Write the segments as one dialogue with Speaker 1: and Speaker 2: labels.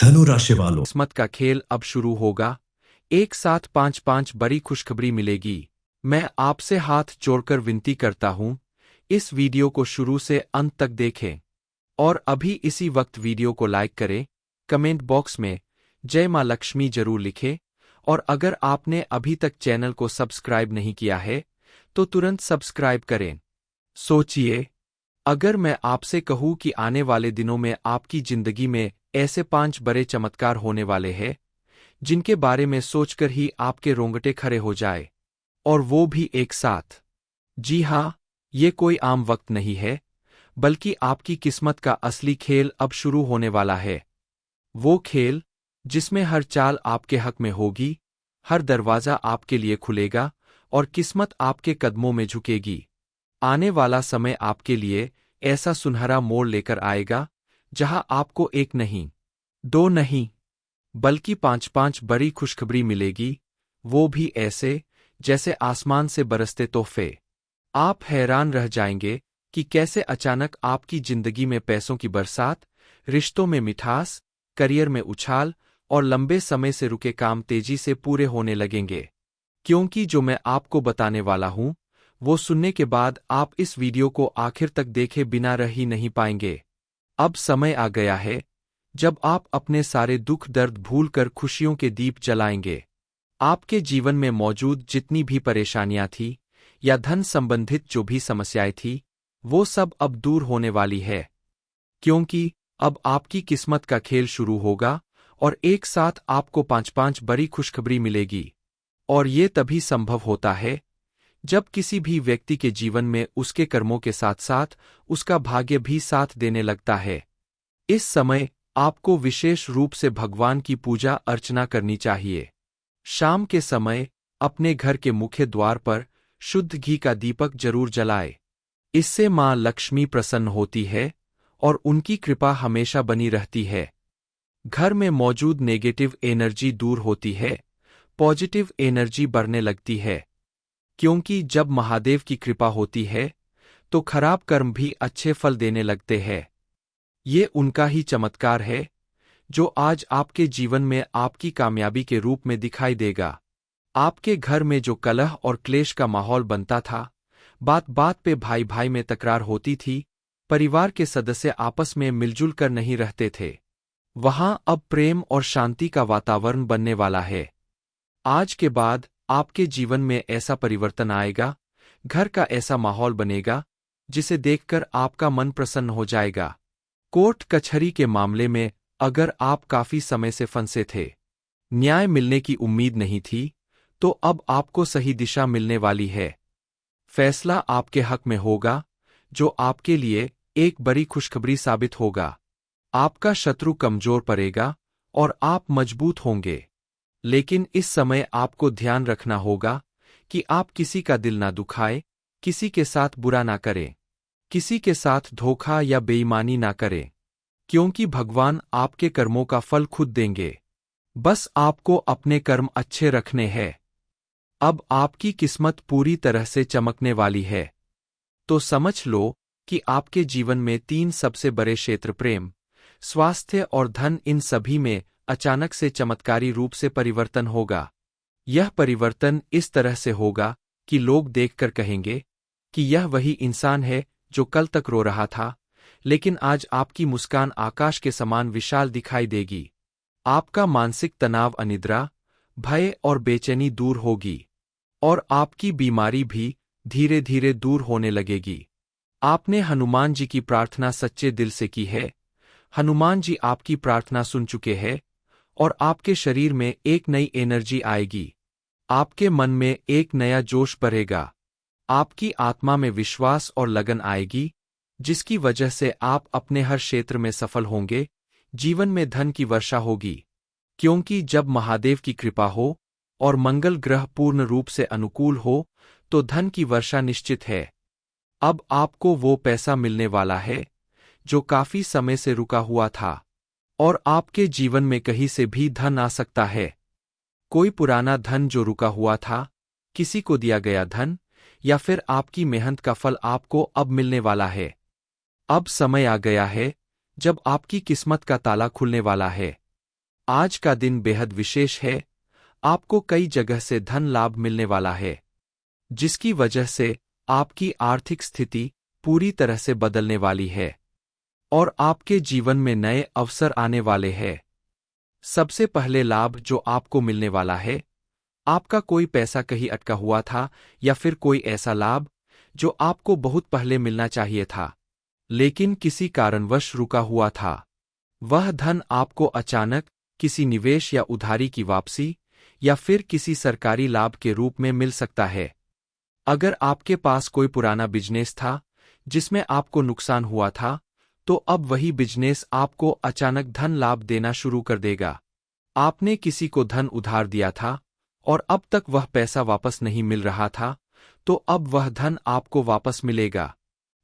Speaker 1: धनु राशि वालों,
Speaker 2: किस्मत का खेल अब शुरू होगा। एक साथ पांच पांच बड़ी खुशखबरी मिलेगी। मैं आपसे हाथ जोड़कर विनती करता हूं, इस वीडियो को शुरू से अंत तक देखें और अभी इसी वक्त वीडियो को लाइक करें। कमेंट बॉक्स में जय मां लक्ष्मी जरूर लिखें और अगर आपने अभी तक चैनल को सब्सक्राइब नहीं किया है तो तुरंत सब्सक्राइब करें। सोचिए, अगर मैं आपसे कहूं कि आने वाले दिनों में आपकी जिंदगी में ऐसे 5 बड़े चमत्कार होने वाले हैं जिनके बारे में सोचकर ही आपके रोंगटे खड़े हो जाए, और वो भी एक साथ। जी हाँ, ये कोई आम वक्त नहीं है, बल्कि आपकी किस्मत का असली खेल अब शुरू होने वाला है। वो खेल जिसमें हर चाल आपके हक में होगी, हर दरवाजा आपके लिए खुलेगा और किस्मत आपके कदमों में झुकेगी। आने वाला समय आपके लिए ऐसा सुनहरा मोड़ लेकर आएगा जहां आपको एक नहीं, दो नहीं, बल्कि पांच पांच बड़ी खुशखबरी मिलेगी, वो भी ऐसे जैसे आसमान से बरसते तोहफे। आप हैरान रह जाएंगे कि कैसे अचानक आपकी जिंदगी में पैसों की बरसात, रिश्तों में मिठास, करियर में उछाल और लंबे समय से रुके काम तेजी से पूरे होने लगेंगे। क्योंकि जो मैं आपको बताने वाला हूं, वो सुनने के बाद आप इस वीडियो को आखिर तक देखे बिना रह ही नहीं पाएंगे। अब समय आ गया है जब आप अपने सारे दुख दर्द भूलकर खुशियों के दीप जलाएंगे। आपके जीवन में मौजूद जितनी भी परेशानियां थी या धन संबंधित जो भी समस्याएं थी, वो सब अब दूर होने वाली है। क्योंकि अब आपकी किस्मत का खेल शुरू होगा और एक साथ आपको पांच पांच बड़ी खुशखबरी मिलेगी। और ये तभी संभव होता है जब किसी भी व्यक्ति के जीवन में उसके कर्मों के साथ साथ उसका भाग्य भी साथ देने लगता है। इस समय आपको विशेष रूप से भगवान की पूजा अर्चना करनी चाहिए। शाम के समय अपने घर के मुख्य द्वार पर शुद्ध घी का दीपक जरूर जलाए। इससे मां लक्ष्मी प्रसन्न होती है और उनकी कृपा हमेशा बनी रहती है। घर में मौजूद नेगेटिव एनर्जी दूर होती है, पॉजिटिव एनर्जी बढ़ने लगती है। क्योंकि जब महादेव की कृपा होती है तो खराब कर्म भी अच्छे फल देने लगते हैं। ये उनका ही चमत्कार है जो आज आपके जीवन में आपकी कामयाबी के रूप में दिखाई देगा। आपके घर में जो कलह और क्लेश का माहौल बनता था, बात बात पे भाई भाई में तकरार होती थी, परिवार के सदस्य आपस में मिलजुल कर नहीं रहते थे, वहां अब प्रेम और शांति का वातावरण बनने वाला है। आज के बाद आपके जीवन में ऐसा परिवर्तन आएगा, घर का ऐसा माहौल बनेगा जिसे देखकर आपका मन प्रसन्न हो जाएगा। कोर्ट कचहरी के मामले में अगर आप काफी समय से फंसे थे, न्याय मिलने की उम्मीद नहीं थी, तो अब आपको सही दिशा मिलने वाली है। फैसला आपके हक में होगा, जो आपके लिए एक बड़ी खुशखबरी साबित होगा। आपका शत्रु कमजोर पड़ेगा और आप मजबूत होंगे। लेकिन इस समय आपको ध्यान रखना होगा कि आप किसी का दिल ना दुखाए, किसी के साथ बुरा ना करें, किसी के साथ धोखा या बेईमानी ना करें, क्योंकि भगवान आपके कर्मों का फल खुद देंगे। बस आपको अपने कर्म अच्छे रखने हैं। अब आपकी किस्मत पूरी तरह से चमकने वाली है। तो समझ लो कि आपके जीवन में 3 सबसे बड़े क्षेत्र प्रेम, स्वास्थ्य और धन, इन सभी में अचानक से चमत्कारी रूप से परिवर्तन होगा। यह परिवर्तन इस तरह से होगा कि लोग देखकर कहेंगे कि यह वही इंसान है जो कल तक रो रहा था, लेकिन आज आपकी मुस्कान आकाश के समान विशाल दिखाई देगी। आपका मानसिक तनाव, अनिद्रा, भय और बेचैनी दूर होगी और आपकी बीमारी भी धीरे धीरे दूर होने लगेगी। आपने हनुमान जी की प्रार्थना सच्चे दिल से की है, हनुमान जी आपकी प्रार्थना सुन चुके हैं और आपके शरीर में एक नई एनर्जी आएगी। आपके मन में एक नया जोश भरेगा। आपकी आत्मा में विश्वास और लगन आएगी, जिसकी वजह से आप अपने हर क्षेत्र में सफल होंगे। जीवन में धन की वर्षा होगी, क्योंकि जब महादेव की कृपा हो और मंगल ग्रह पूर्ण रूप से अनुकूल हो तो धन की वर्षा निश्चित है। अब आपको वो पैसा मिलने वाला है जो काफी समय से रुका हुआ था, और आपके जीवन में कहीं से भी धन आ सकता है। कोई पुराना धन जो रुका हुआ था, किसी को दिया गया धन, या फिर आपकी मेहनत का फल आपको अब मिलने वाला है। अब समय आ गया है जब आपकी किस्मत का ताला खुलने वाला है। आज का दिन बेहद विशेष है। आपको कई जगह से धन लाभ मिलने वाला है, जिसकी वजह से आपकी आर्थिक स्थिति पूरी तरह से बदलने वाली है और आपके जीवन में नए अवसर आने वाले हैं। सबसे पहले लाभ जो आपको मिलने वाला है, आपका कोई पैसा कहीं अटका हुआ था या फिर कोई ऐसा लाभ जो आपको बहुत पहले मिलना चाहिए था, लेकिन किसी कारणवश रुका हुआ था। वह धन आपको अचानक किसी निवेश या उधारी की वापसी या फिर किसी सरकारी लाभ के रूप में मिल सकता है। अगर आपके पास कोई पुराना बिजनेस था जिसमें आपको नुकसान हुआ था, तो अब वही बिजनेस आपको अचानक धन लाभ देना शुरू कर देगा। आपने किसी को धन उधार दिया था और अब तक वह पैसा वापस नहीं मिल रहा था, तो अब वह धन आपको वापस मिलेगा।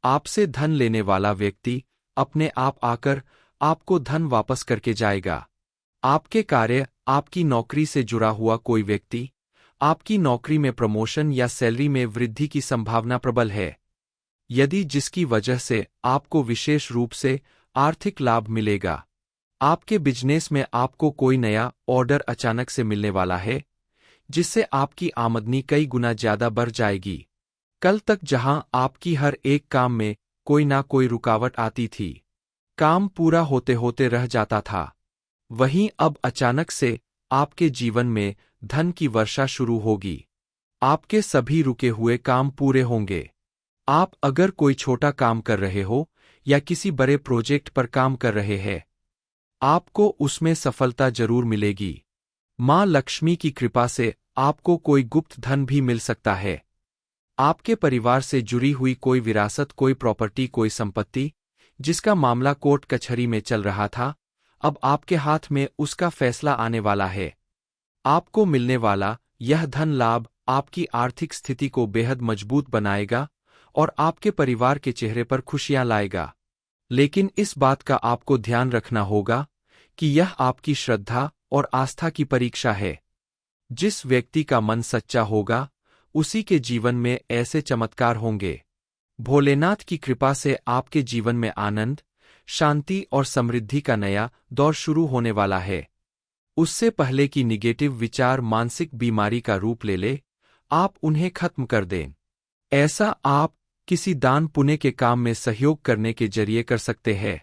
Speaker 2: आपसे धन लेने वाला व्यक्ति अपने आप आकर आपको धन वापस करके जाएगा। आपके कार्य, आपकी नौकरी से जुड़ा हुआ कोई व्यक्ति, आपकी नौकरी में प्रमोशन या सैलरी में वृद्धि की संभावना प्रबल है, यदि जिसकी वजह से आपको विशेष रूप से आर्थिक लाभ मिलेगा। आपके बिजनेस में आपको कोई नया ऑर्डर अचानक से मिलने वाला है, जिससे आपकी आमदनी कई गुना ज्यादा बढ़ जाएगी। कल तक जहां आपकी हर एक काम में कोई ना कोई रुकावट आती थी, काम पूरा होते होते रह जाता था, वहीं अब अचानक से आपके जीवन में धन की वर्षा शुरू होगी। आपके सभी रुके हुए काम पूरे होंगे। आप अगर कोई छोटा काम कर रहे हो या किसी बड़े प्रोजेक्ट पर काम कर रहे हैं, आपको उसमें सफलता जरूर मिलेगी। मां लक्ष्मी की कृपा से आपको कोई गुप्त धन भी मिल सकता है। आपके परिवार से जुड़ी हुई कोई विरासत, कोई प्रॉपर्टी, कोई संपत्ति जिसका मामला कोर्ट कचहरी में चल रहा था, अब आपके हाथ में उसका फैसला आने वाला है। आपको मिलने वाला यह धन लाभ आपकी आर्थिक स्थिति को बेहद मजबूत बनाएगा और आपके परिवार के चेहरे पर खुशियां लाएगा। लेकिन इस बात का आपको ध्यान रखना होगा कि यह आपकी श्रद्धा और आस्था की परीक्षा है। जिस व्यक्ति का मन सच्चा होगा, उसी के जीवन में ऐसे चमत्कार होंगे। भोलेनाथ की कृपा से आपके जीवन में आनंद, शांति और समृद्धि का नया दौर शुरू होने वाला है। उससे पहले कि निगेटिव विचार मानसिक बीमारी का रूप ले ले, आप उन्हें खत्म कर दें। ऐसा आप किसी दान पुण्य के काम में सहयोग करने के जरिए कर सकते हैं,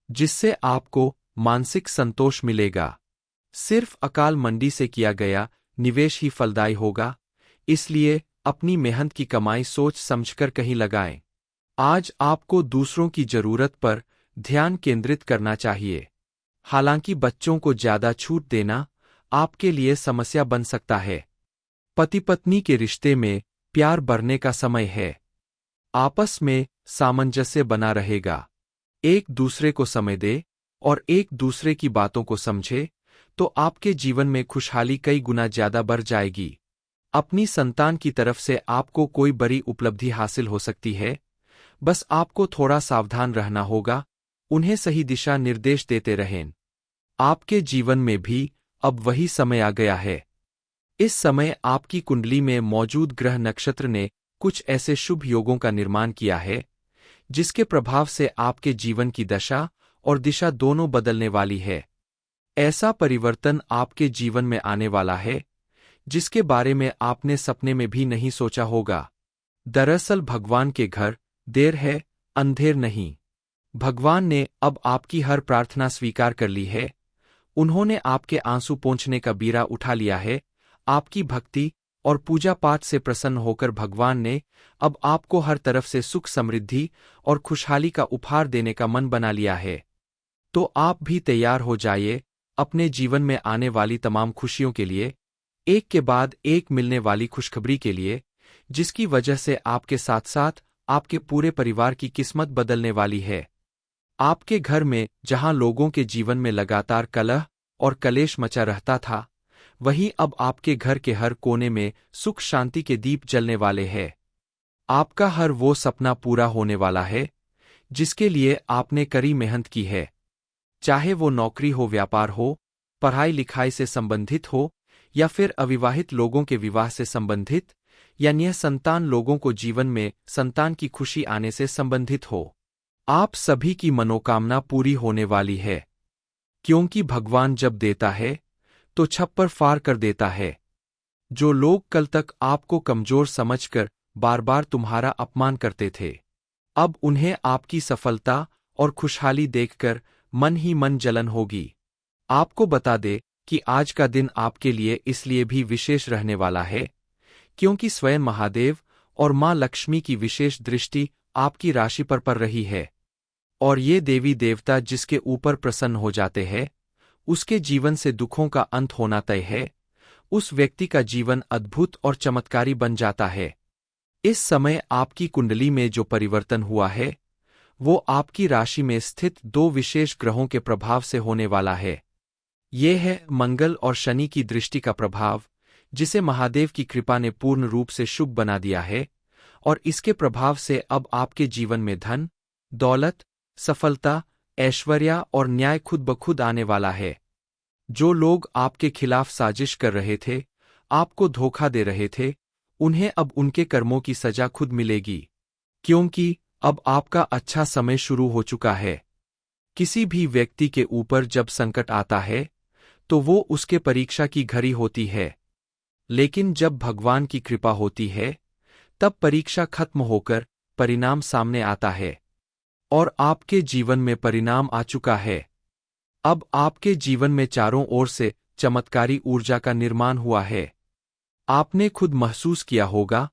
Speaker 2: जिससे आपको मानसिक संतोष मिलेगा। सिर्फ अकाल मंडी से किया गया निवेश ही फलदायी होगा, इसलिए अपनी मेहनत की कमाई सोच समझकर कहीं लगाएं। आज आपको दूसरों की जरूरत पर ध्यान केंद्रित करना चाहिए। हालांकि बच्चों को ज्यादा छूट देना आपके लिए समस्या बन सकता है। पति पत्नी के रिश्ते में प्यार बढ़ने का समय है। आपस में सामंजस्य बना रहेगा। एक दूसरे को समय दे और एक दूसरे की बातों को समझे, तो आपके जीवन में खुशहाली कई गुना ज्यादा बढ़ जाएगी। अपनी संतान की तरफ से आपको कोई बड़ी उपलब्धि हासिल हो सकती है, बस आपको थोड़ा सावधान रहना होगा, उन्हें सही दिशा निर्देश देते रहें। आपके जीवन में भी अब वही समय आ गया है। इस समय आपकी कुंडली में मौजूद ग्रह नक्षत्र ने कुछ ऐसे शुभ योगों का निर्माण किया है, जिसके प्रभाव से आपके जीवन की दशा और दिशा दोनों बदलने वाली है। ऐसा परिवर्तन आपके जीवन में आने वाला है, जिसके बारे में आपने सपने में भी नहीं सोचा होगा। दरअसल भगवान के घर देर है, अंधेर नहीं। भगवान ने अब आपकी हर प्रार्थना स्वीकार कर ली है। उन्होंने आपके आंसू पोंछने का बीड़ा उठा लिया है। आपकी भक्ति और पूजा पाठ से प्रसन्न होकर भगवान ने अब आपको हर तरफ से सुख, समृद्धि और खुशहाली का उपहार देने का मन बना लिया है। तो आप भी तैयार हो जाइए अपने जीवन में आने वाली तमाम खुशियों के लिए, एक के बाद एक मिलने वाली खुशखबरी के लिए, जिसकी वजह से आपके साथ साथ आपके पूरे परिवार की किस्मत बदलने वाली है। आपके घर में जहां लोगों के जीवन में लगातार कलह और कलेश मचा रहता था, वहीं अब आपके घर के हर कोने में सुख शांति के दीप जलने वाले हैं। आपका हर वो सपना पूरा होने वाला है जिसके लिए आपने कड़ी मेहनत की है। चाहे वो नौकरी हो, व्यापार हो, पढ़ाई लिखाई से संबंधित हो, या फिर अविवाहित लोगों के विवाह से संबंधित, या निःसंतान लोगों को जीवन में संतान की खुशी आने से संबंधित हो, आप सभी की मनोकामना पूरी होने वाली है। क्योंकि भगवान जब देता है तो छप्पर फाड़ कर देता है। जो लोग कल तक आपको कमजोर समझकर बार बार तुम्हारा अपमान करते थे, अब उन्हें आपकी सफलता और खुशहाली देखकर मन ही मन जलन होगी। आपको बता दे कि आज का दिन आपके लिए इसलिए भी विशेष रहने वाला है क्योंकि स्वयं महादेव और मां लक्ष्मी की विशेष दृष्टि आपकी राशि पर पड़ रही है। और ये देवी देवता जिसके ऊपर प्रसन्न हो जाते हैं, उसके जीवन से दुखों का अंत होना तय है। उस व्यक्ति का जीवन अद्भुत और चमत्कारी बन जाता है। इस समय आपकी कुंडली में जो परिवर्तन हुआ है वो आपकी राशि में स्थित दो विशेष ग्रहों के प्रभाव से होने वाला है। ये है मंगल और शनि की दृष्टि का प्रभाव, जिसे महादेव की कृपा ने पूर्ण रूप से शुभ बना दिया है। और इसके प्रभाव से अब आपके जीवन में धन, दौलत, सफलता, ऐश्वर्य और न्याय खुद ब खुद आने वाला है। जो लोग आपके खिलाफ साजिश कर रहे थे, आपको धोखा दे रहे थे, उन्हें अब उनके कर्मों की सजा खुद मिलेगी, क्योंकि अब आपका अच्छा समय शुरू हो चुका है। किसी भी व्यक्ति के ऊपर जब संकट आता है तो वो उसके परीक्षा की घड़ी होती है, लेकिन जब भगवान की कृपा होती है तब परीक्षा खत्म होकर परिणाम सामने आता है। और आपके जीवन में परिणाम आ चुका है। अब आपके जीवन में चारों ओर से चमत्कारी ऊर्जा का निर्माण हुआ है। आपने खुद महसूस किया होगा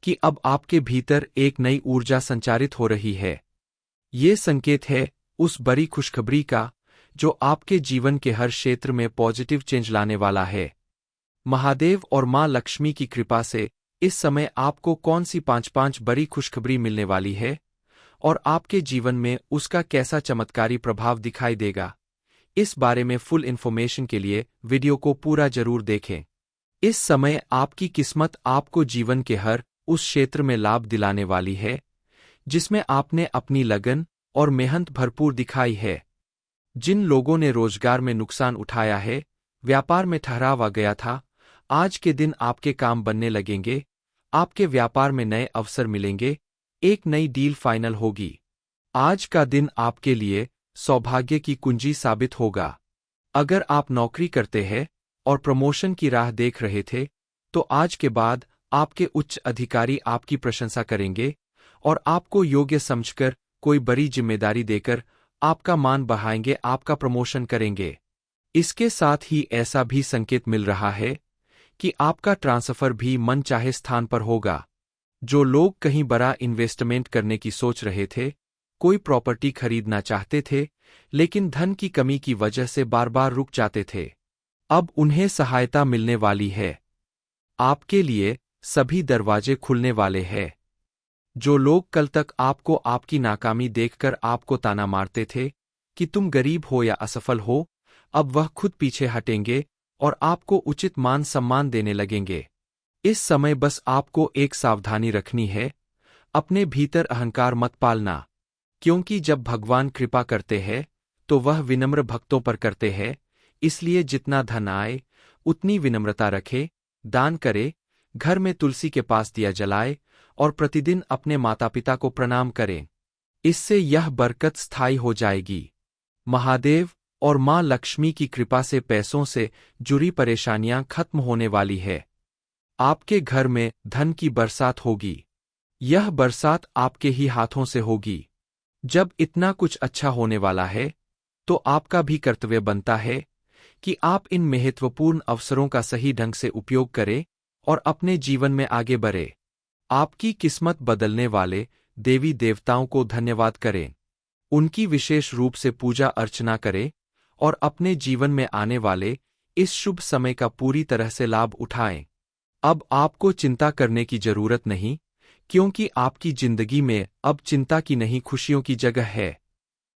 Speaker 2: कि अब आपके भीतर एक नई ऊर्जा संचारित हो रही है। ये संकेत है उस बड़ी खुशखबरी का जो आपके जीवन के हर क्षेत्र में पॉजिटिव चेंज लाने वाला है। महादेव और मां लक्ष्मी की कृपा से इस समय आपको कौन सी 5 बड़ी खुशखबरी मिलने वाली है और आपके जीवन में उसका कैसा चमत्कारी प्रभाव दिखाई देगा, इस बारे में फुल इन्फॉर्मेशन के लिए वीडियो को पूरा जरूर देखें। इस समय आपकी किस्मत आपको जीवन के हर उस क्षेत्र में लाभ दिलाने वाली है जिसमें आपने अपनी लगन और मेहनत भरपूर दिखाई है। जिन लोगों ने रोजगार में नुकसान उठाया है, व्यापार में ठहराव आ गया था, आज के दिन आपके काम बनने लगेंगे, आपके व्यापार में नए अवसर मिलेंगे, एक नई डील फाइनल होगी। आज का दिन आपके लिए सौभाग्य की कुंजी साबित होगा। अगर आप नौकरी करते हैं और प्रमोशन की राह देख रहे थे, तो आज के बाद आपके उच्च अधिकारी आपकी प्रशंसा करेंगे और आपको योग्य समझकर कोई बड़ी जिम्मेदारी देकर आपका मान बढ़ाएंगे, आपका प्रमोशन करेंगे। इसके साथ ही ऐसा भी संकेत मिल रहा है कि आपका ट्रांसफर भी मनचाहे स्थान पर होगा। जो लोग कहीं बड़ा इन्वेस्टमेंट करने की सोच रहे थे, कोई प्रॉपर्टी खरीदना चाहते थे, लेकिन धन की कमी की वजह से बार बार रुक जाते थे, अब उन्हें सहायता मिलने वाली है। आपके लिए सभी दरवाजे खुलने वाले हैं। जो लोग कल तक आपको आपकी नाकामी देखकर आपको ताना मारते थे कि तुम गरीब हो या असफल हो, अब वह खुद पीछे हटेंगे और आपको उचित मान सम्मान देने लगेंगे। इस समय बस आपको एक सावधानी रखनी है, अपने भीतर अहंकार मत पालना, क्योंकि जब भगवान कृपा करते हैं तो वह विनम्र भक्तों पर करते हैं। इसलिए जितना धन आए उतनी विनम्रता रखे, दान करे, घर में तुलसी के पास दिया जलाए और प्रतिदिन अपने माता पिता को प्रणाम करें। इससे यह बरकत स्थायी हो जाएगी। महादेव और मां लक्ष्मी की कृपा से पैसों से जुड़ी परेशानियां खत्म होने वाली है। आपके घर में धन की बरसात होगी। यह बरसात आपके ही हाथों से होगी। जब इतना कुछ अच्छा होने वाला है तो आपका भी कर्तव्य बनता है कि आप इन महत्वपूर्ण अवसरों का सही ढंग से उपयोग करें और अपने जीवन में आगे बढ़े। आपकी किस्मत बदलने वाले देवी देवताओं को धन्यवाद करें, उनकी विशेष रूप से पूजा अर्चना करें और अपने जीवन में आने वाले इस शुभ समय का पूरी तरह से लाभ उठाएं। अब आपको चिंता करने की जरूरत नहीं, क्योंकि आपकी जिंदगी में अब चिंता की नहीं खुशियों की जगह है।